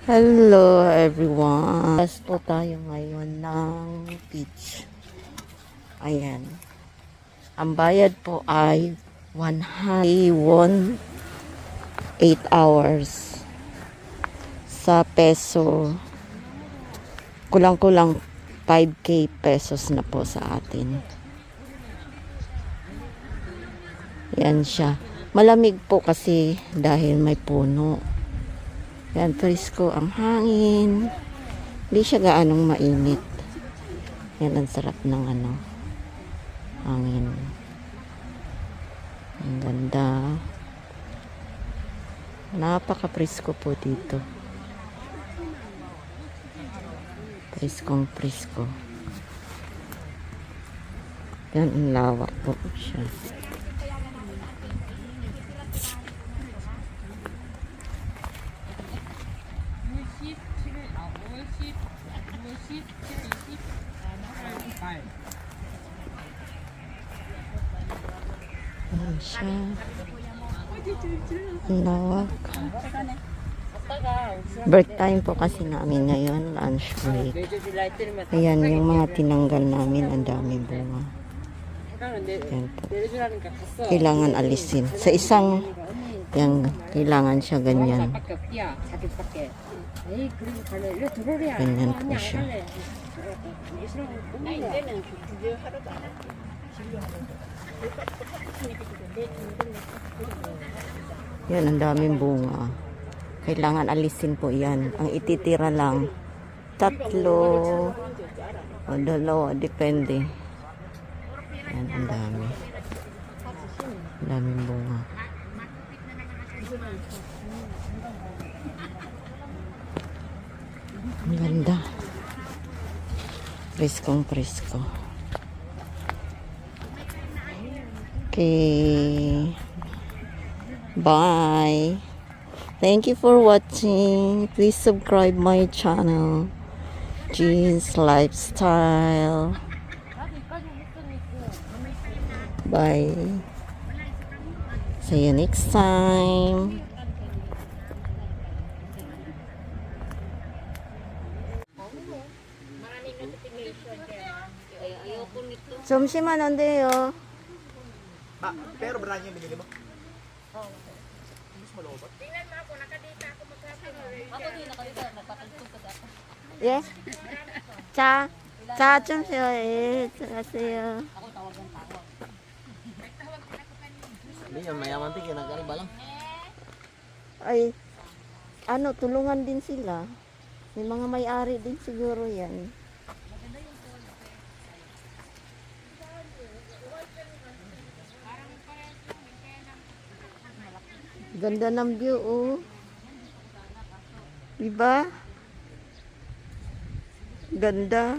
Hello everyone. Yes po tayo ngayon ng beach. Ayan. Ang bayad po ay 101 8 hours. Sa peso, kulang-kulang 5k pesos na po sa atin. Yan siya. Malamig po kasi dahil may puno. Yan, presko ang hangin. Hindi siya gaanong mainit. Yan, ang sarap ng hangin. Ang ganda. Napaka-presko po dito. Preskong presko. Yan, ang lawak po siya. Ayan siya. Ang lawak. Birth time po kasi namin ngayon, lunch break. Ayan, yung mga tinanggal namin, ang dami bunga. Ayan po. Kailangan alisin. Sa isang, yan, kailangan siya ganyan. Ganyan po siya. Yan, ang daming bunga. Kailangan alisin po yan. Ang ititira lang, 3 o 2, depende. Yan, ang dami. Ang daming bunga. Ang ganda. Preskong presko. Okay. Bye. Thank you for watching. Please subscribe my channel, Jean's Lifestyle. Bye. See you next time. 점심은 안 돼요. Pero brand yung binili mo? Tingnan mo ako, nakadita ako magkapin. Ako din, nakadita. Nagpapagtog ka dati. 예? 자, 자, 좀 쉬어요. 예, 들어가세요. Ako tawag ng tawag. Hindi yan, mayaman tingin. Nagkariba lang. Ay, tulungan din sila. May mga may-ari din siguro yan. Ganda ng view, oh. Diba? Ganda.